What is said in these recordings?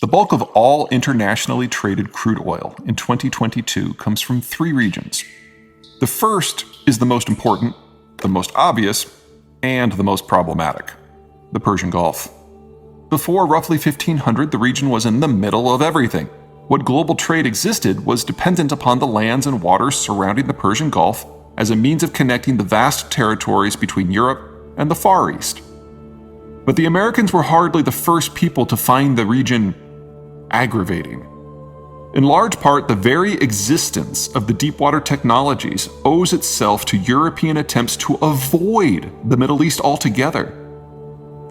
The bulk of all internationally traded crude oil in 2022 comes from three regions. The first is the most important, the most obvious, and the most problematic: the Persian Gulf. Before roughly 1500, the region was in the middle of everything. What global trade existed was dependent upon the lands and waters surrounding the Persian Gulf as a means of connecting the vast territories between Europe and the Far East. But the Americans were hardly the first people to find the region aggravating. In large part, the very existence of the deepwater technologies owes itself to European attempts to avoid the Middle East altogether.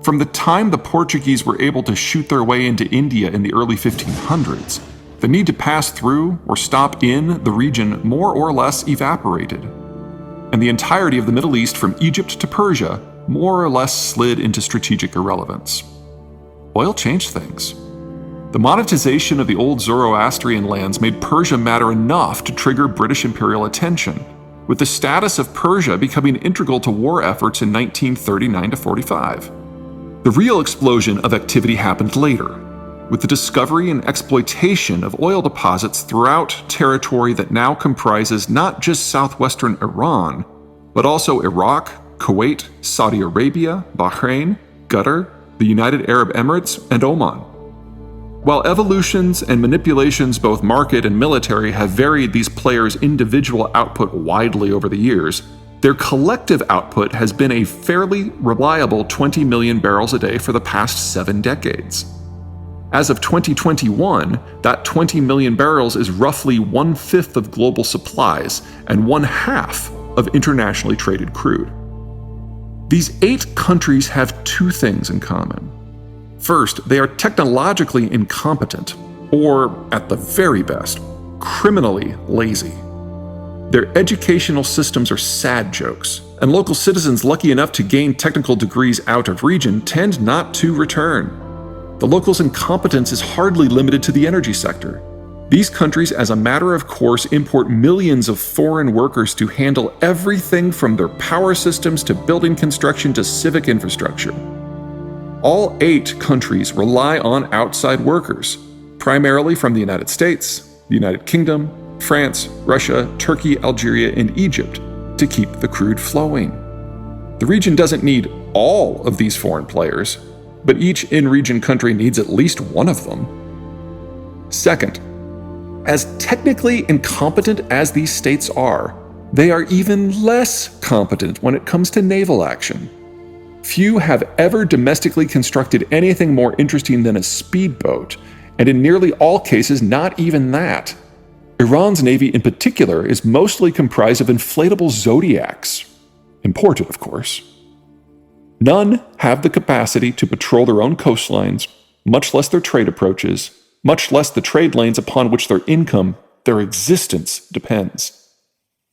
From the time the Portuguese were able to shoot their way into India in the early 1500s, the need to pass through or stop in the region more or less evaporated, and the entirety of the Middle East from Egypt to Persia more or less slid into strategic irrelevance. Oil changed things. The monetization of the old Zoroastrian lands made Persia matter enough to trigger British imperial attention, with the status of Persia becoming integral to war efforts in 1939-45. The real explosion of activity happened later, with the discovery and exploitation of oil deposits throughout territory that now comprises not just southwestern Iran, but also Iraq, Kuwait, Saudi Arabia, Bahrain, Qatar, the United Arab Emirates, and Oman. While evolutions and manipulations, both market and military, have varied these players' individual output widely over the years, their collective output has been a fairly reliable 20 million barrels a day for the past 7 decades. As of 2021, that 20 million barrels is roughly 1/5 of global supplies and 1/2 of internationally traded crude. These 8 countries have 2 things in common. First, they are technologically incompetent, or, at the very best, criminally lazy. Their educational systems are sad jokes, and local citizens lucky enough to gain technical degrees out of region tend not to return. The locals' incompetence is hardly limited to the energy sector. These countries, as a matter of course, import millions of foreign workers to handle everything from their power systems to building construction to civic infrastructure. All 8 countries rely on outside workers, primarily from the United States, the United Kingdom, France, Russia, Turkey, Algeria, and Egypt, to keep the crude flowing. The region doesn't need all of these foreign players, but each in-region country needs at least one of them. Second, as technically incompetent as these states are, they are even less competent when it comes to naval action. Few have ever domestically constructed anything more interesting than a speedboat, and in nearly all cases, not even that. Iran's navy in particular is mostly comprised of inflatable Zodiacs, imported of course. None have the capacity to patrol their own coastlines, much less their trade approaches, much less the trade lanes upon which their income, their existence, depends.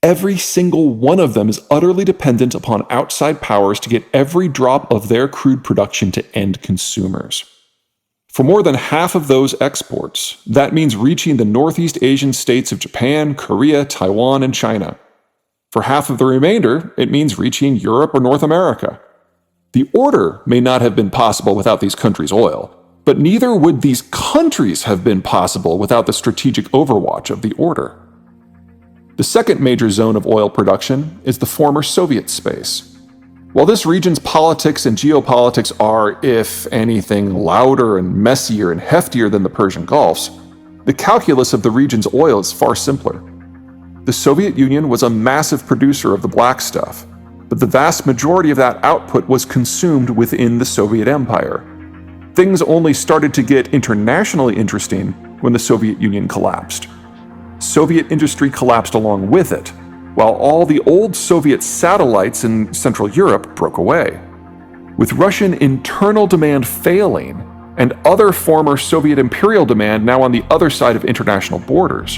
Every single one of them is utterly dependent upon outside powers to get every drop of their crude production to end consumers. For more than half of those exports, that means reaching the Northeast Asian states of Japan, Korea, Taiwan, and China. For half of the remainder, it means reaching Europe or North America. The order may not have been possible without these countries' oil, but neither would these countries have been possible without the strategic overwatch of the order. The second major zone of oil production is the former Soviet space. While this region's politics and geopolitics are, if anything, louder and messier and heftier than the Persian Gulf's, the calculus of the region's oil is far simpler. The Soviet Union was a massive producer of the black stuff, but the vast majority of that output was consumed within the Soviet Empire. Things only started to get internationally interesting when the Soviet Union collapsed. Soviet industry collapsed along with it, while all the old Soviet satellites in Central Europe broke away. With Russian internal demand failing, and other former Soviet imperial demand now on the other side of international borders,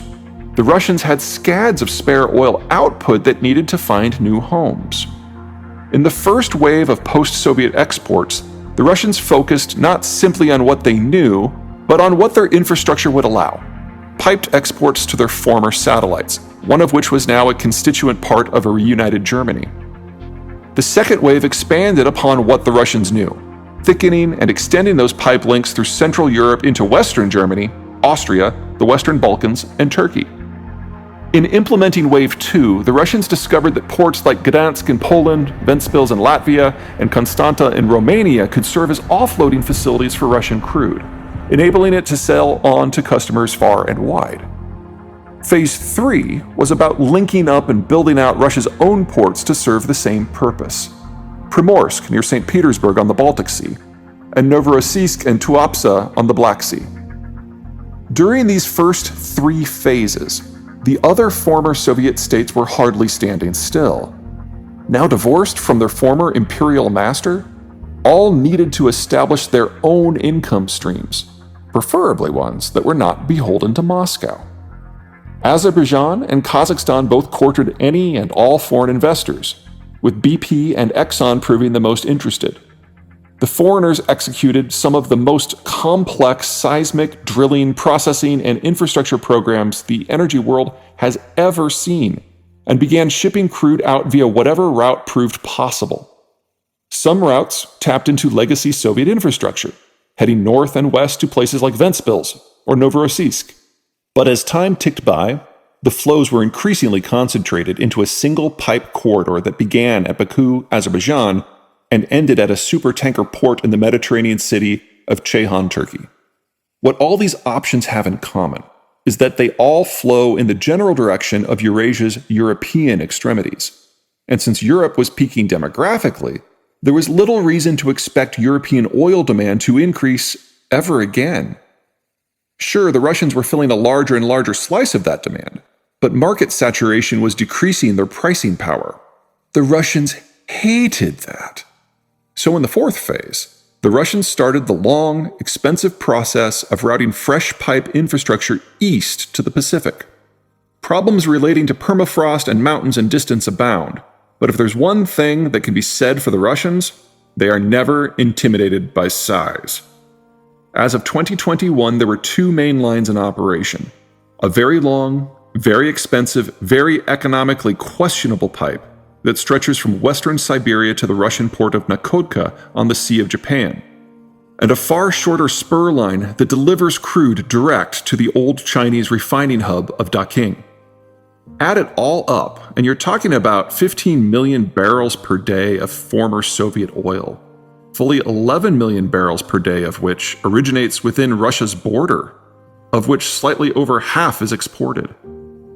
the Russians had scads of spare oil output that needed to find new homes. In the first wave of post-Soviet exports, the Russians focused not simply on what they knew, but on what their infrastructure would allow. Piped exports to their former satellites, one of which was now a constituent part of a reunited Germany. The second wave expanded upon what the Russians knew. thickening and extending those pipe links through Central Europe into Western Germany, Austria, the Western Balkans, and Turkey. In implementing Wave 2, the Russians discovered that ports like Gdansk in Poland, Ventspils in Latvia, and Constanta in Romania could serve as offloading facilities for Russian crude, enabling it to sell on to customers far and wide. Phase 3 was about linking up and building out Russia's own ports to serve the same purpose. Primorsk near St. Petersburg on the Baltic Sea, and Novorossiysk and Tuapse on the Black Sea. During these first 3 phases, the other former Soviet states were hardly standing still. Now divorced from their former imperial master, all needed to establish their own income streams, preferably ones that were not beholden to Moscow. Azerbaijan and Kazakhstan both courted any and all foreign investors, with BP and Exxon proving the most interested. The foreigners executed some of the most complex seismic, drilling, processing, and infrastructure programs the energy world has ever seen, and began shipping crude out via whatever route proved possible. Some routes tapped into legacy Soviet infrastructure, heading north and west to places like Ventspils or Novorossiysk. But as time ticked by, the flows were increasingly concentrated into a single pipe corridor that began at Baku, Azerbaijan, and ended at a supertanker port in the Mediterranean city of Zeihan, Turkey. What all these options have in common is that they all flow in the general direction of Eurasia's European extremities. And since Europe was peaking demographically, there was little reason to expect European oil demand to increase ever again. Sure, the Russians were filling a larger and larger slice of that demand, but market saturation was decreasing their pricing power. The Russians hated that. So in the 4th phase, the Russians started the long, expensive process of routing fresh pipe infrastructure east to the Pacific. Problems relating to permafrost and mountains and distance abound, but if there's one thing that can be said for the Russians, they are never intimidated by size. As of 2021, there were 2 main lines in operation: a very long, very expensive, very economically questionable pipe that stretches from western Siberia to the Russian port of Nakodka on the Sea of Japan, and a far shorter spur line that delivers crude direct to the old Chinese refining hub of Daqing. Add it all up, and you're talking about 15 million barrels per day of former Soviet oil, fully 11 million barrels per day of which originates within Russia's border, of which slightly over half is exported.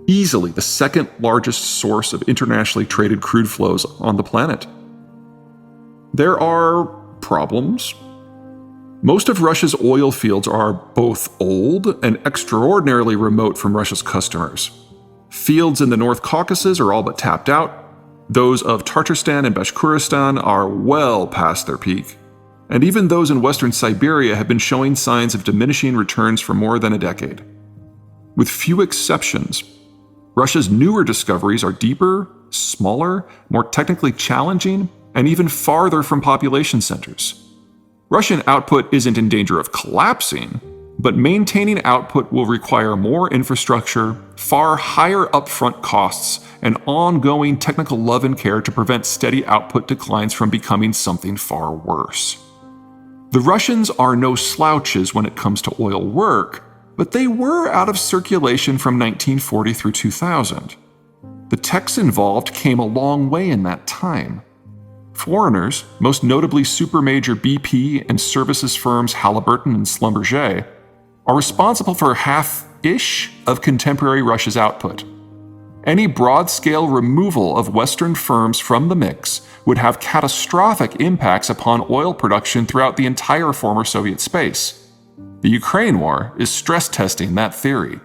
Easily the second largest source of internationally traded crude flows on the planet. There are problems. Most of Russia's oil fields are both old and extraordinarily remote from Russia's customers. Fields in the North Caucasus are all but tapped out. Those of Tatarstan and Bashkortostan are well past their peak. And even those in western Siberia have been showing signs of diminishing returns for more than a decade. With few exceptions, Russia's newer discoveries are deeper, smaller, more technically challenging, and even farther from population centers. Russian output isn't in danger of collapsing, but maintaining output will require more infrastructure, far higher upfront costs, and ongoing technical love and care to prevent steady output declines from becoming something far worse. The Russians are no slouches when it comes to oil work, but they were out of circulation from 1940 through 2000. The techs involved came a long way in that time. Foreigners, most notably supermajor BP and services firms Halliburton and Schlumberger, are responsible for half-ish of contemporary Russia's output. Any broad-scale removal of Western firms from the mix would have catastrophic impacts upon oil production throughout the entire former Soviet space. The Ukraine war is stress testing that theory.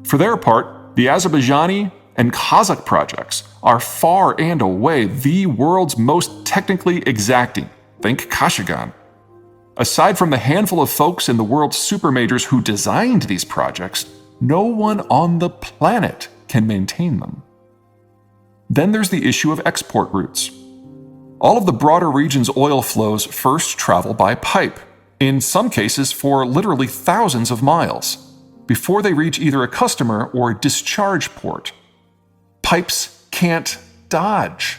For their part, the Azerbaijani and Kazakh projects are far and away the world's most technically exacting. Think Kashagan. Aside from the handful of folks in the world's supermajors who designed these projects, no one on the planet can maintain them. Then there's the issue of export routes. All of the broader region's oil flows first travel by pipe, in some cases for literally thousands of miles, before they reach either a customer or a discharge port. Pipes can't dodge.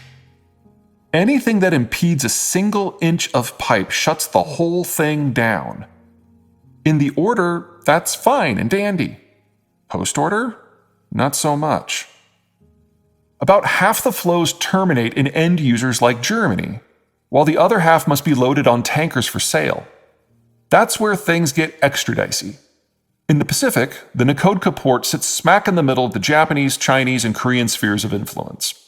Anything that impedes a single inch of pipe shuts the whole thing down. In the order, that's fine and dandy. Post-order? Not so much. About half the flows terminate in end users like Germany, while the other half must be loaded on tankers for sale. That's where things get extra dicey. In the Pacific, the Nakodka port sits smack in the middle of the Japanese, Chinese, and Korean spheres of influence.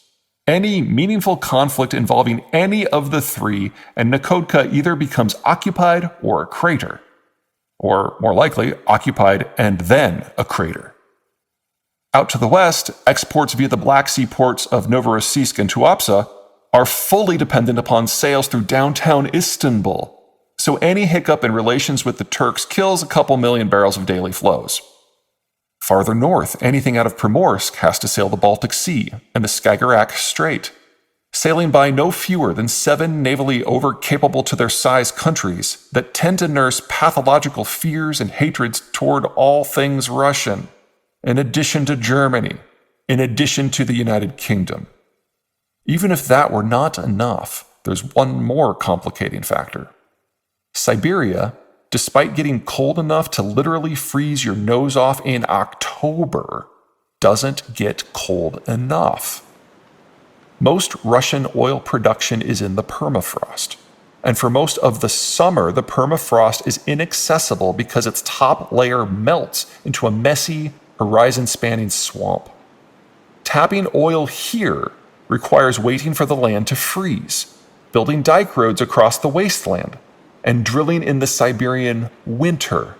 Any meaningful conflict involving any of the three, and Nakodka either becomes occupied or a crater. Or, more likely, occupied and then a crater. Out to the west, exports via the Black Sea ports of Novorossiysk and Tuapse are fully dependent upon sales through downtown Istanbul, so any hiccup in relations with the Turks kills a couple million barrels of daily flows. Farther north, anything out of Primorsk has to sail the Baltic Sea and the Skagerrak Strait, sailing by no fewer than 7 navally over-capable to their size countries that tend to nurse pathological fears and hatreds toward all things Russian, in addition to Germany, in addition to the United Kingdom. Even if that were not enough, there's one more complicating factor. Siberia, despite getting cold enough to literally freeze your nose off in October, doesn't get cold enough. Most Russian oil production is in the permafrost, and for most of the summer, the permafrost is inaccessible because its top layer melts into a messy, horizon-spanning swamp. Tapping oil here requires waiting for the land to freeze, building dike roads across the wasteland, and drilling in the Siberian winter.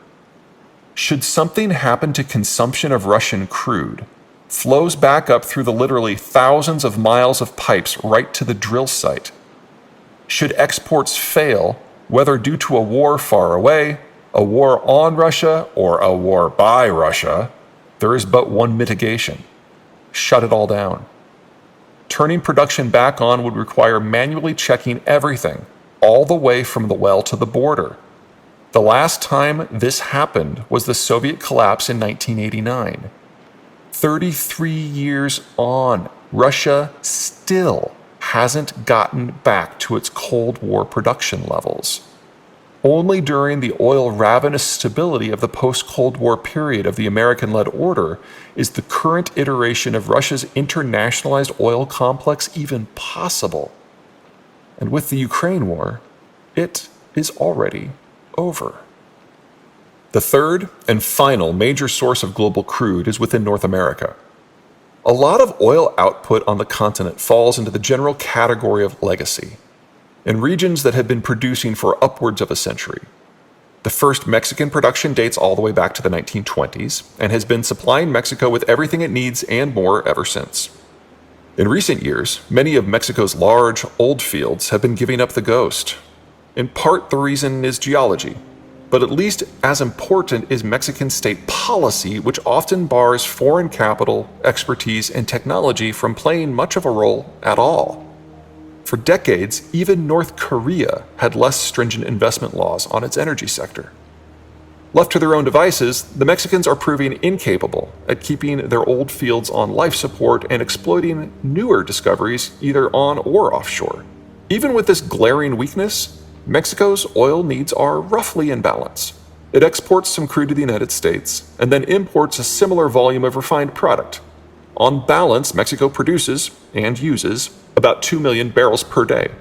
Should something happen to consumption of Russian crude, flows back up through the literally thousands of miles of pipes right to the drill site. Should exports fail, whether due to a war far away, a war on Russia, or a war by Russia, there is but one mitigation: shut it all down. Turning production back on would require manually checking everything, all the way from the well to the border. The last time this happened was the Soviet collapse in 1989. 33 years on, Russia still hasn't gotten back to its Cold War production levels. Only during the oil-ravenous stability of the post-Cold War period of the American-led order is the current iteration of Russia's internationalized oil complex even possible. And with the Ukraine war, it is already over. The third and final major source of global crude is within North America. A lot of oil output on the continent falls into the general category of legacy, in regions that have been producing for upwards of a century. The first Mexican production dates all the way back to the 1920s and has been supplying Mexico with everything it needs and more ever since. In recent years, many of Mexico's large, old fields have been giving up the ghost. In part, the reason is geology, but at least as important is Mexican state policy, which often bars foreign capital, expertise, and technology from playing much of a role at all. For decades, even North Korea had less stringent investment laws on its energy sector. Left to their own devices, the Mexicans are proving incapable at keeping their old fields on life support and exploiting newer discoveries either on or offshore. Even with this glaring weakness, Mexico's oil needs are roughly in balance. It exports some crude to the United States and then imports a similar volume of refined product. On balance, Mexico produces and uses about 2 million barrels per day.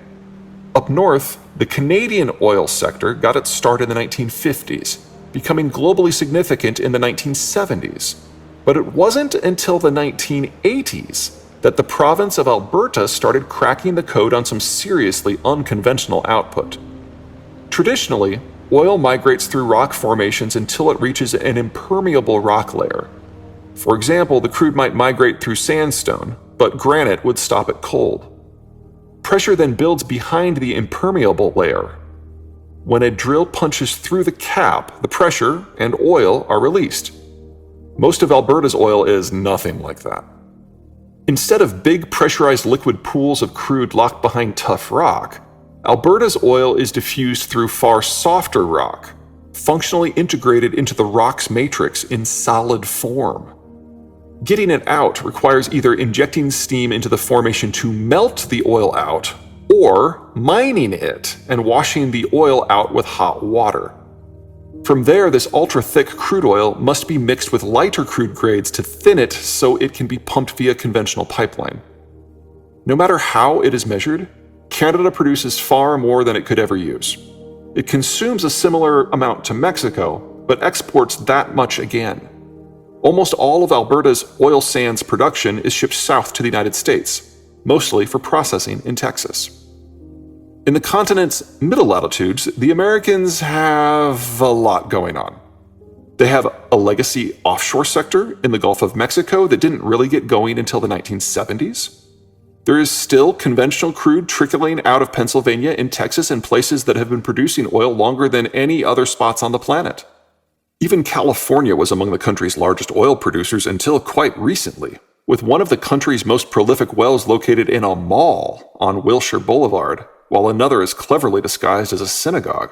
Up north, the Canadian oil sector got its start in the 1950s, becoming globally significant in the 1970s. But it wasn't until the 1980s that the province of Alberta started cracking the code on some seriously unconventional output. Traditionally, oil migrates through rock formations until it reaches an impermeable rock layer. For example, the crude might migrate through sandstone, but granite would stop it cold. Pressure then builds behind the impermeable layer. When a drill punches through the cap, the pressure and oil are released. Most of Alberta's oil is nothing like that. Instead of big pressurized liquid pools of crude locked behind tough rock, Alberta's oil is diffused through far softer rock, functionally integrated into the rock's matrix in solid form. Getting it out requires either injecting steam into the formation to melt the oil out, or mining it and washing the oil out with hot water. From there, this ultra-thick crude oil must be mixed with lighter crude grades to thin it so it can be pumped via conventional pipeline. No matter how it is measured, Canada produces far more than it could ever use. It consumes a similar amount to Mexico, but exports that much again. Almost all of Alberta's oil sands production is shipped south to the United States, mostly for processing in Texas. In the continent's middle latitudes, the Americans have a lot going on. They have a legacy offshore sector in the Gulf of Mexico that didn't really get going until the 1970s. There is still conventional crude trickling out of Pennsylvania and Texas and places that have been producing oil longer than any other spots on the planet. Even California was among the country's largest oil producers until quite recently, with one of the country's most prolific wells located in a mall on Wilshire Boulevard, while another is cleverly disguised as a synagogue.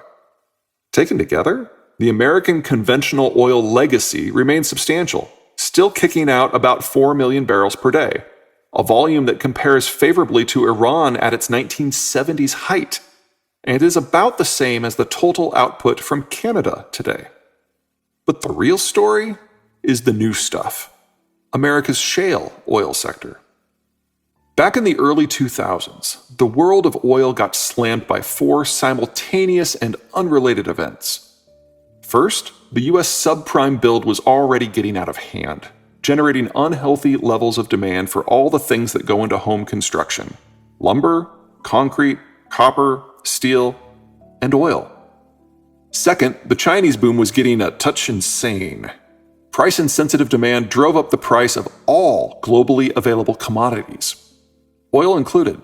Taken together, the American conventional oil legacy remains substantial, still kicking out about 4 million barrels per day, a volume that compares favorably to Iran at its 1970s height, and is about the same as the total output from Canada today. But the real story is the new stuff, America's shale oil sector. Back in the early 2000s, the world of oil got slammed by 4 simultaneous and unrelated events. First, the US subprime build was already getting out of hand, generating unhealthy levels of demand for all the things that go into home construction: lumber, concrete, copper, steel, and oil. Second, the Chinese boom was getting a touch insane. Price-insensitive demand drove up the price of all globally available commodities, oil included.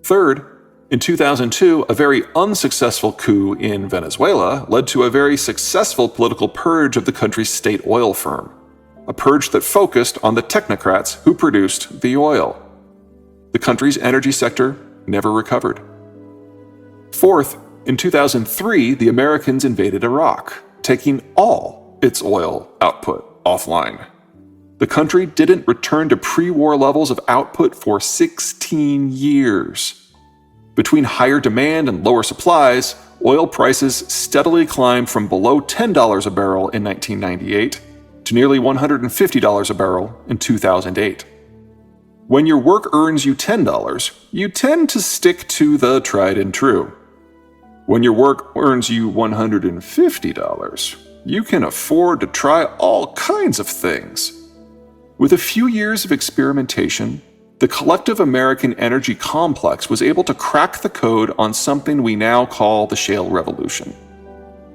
Third, in 2002, a very unsuccessful coup in Venezuela led to a very successful political purge of the country's state oil firm, a purge that focused on the technocrats who produced the oil. The country's energy sector never recovered. Fourth, in 2003, the Americans invaded Iraq, taking all its oil output offline. The country didn't return to pre-war levels of output for 16 years. Between higher demand and lower supplies, oil prices steadily climbed from below $10 a barrel in 1998 to nearly $150 a barrel in 2008. When your work earns you $10, you tend to stick to the tried and true. When your work earns you $150, you can afford to try all kinds of things. With a few years of experimentation, the collective American energy complex was able to crack the code on something we now call the shale revolution.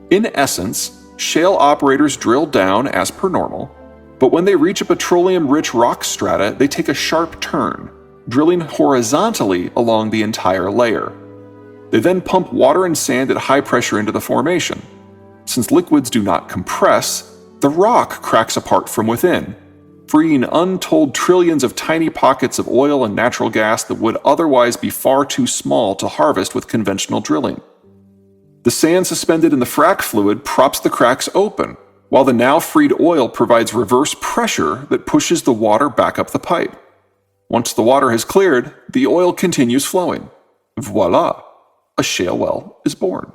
In essence, shale operators drill down as per normal, but when they reach a petroleum-rich rock strata, they take a sharp turn, drilling horizontally along the entire layer. They then pump water and sand at high pressure into the formation. Since liquids do not compress, the rock cracks apart from within, freeing untold trillions of tiny pockets of oil and natural gas that would otherwise be far too small to harvest with conventional drilling. The sand suspended in the frac fluid props the cracks open, while the now freed oil provides reverse pressure that pushes the water back up the pipe. Once the water has cleared, the oil continues flowing. Voila! A shale well is born.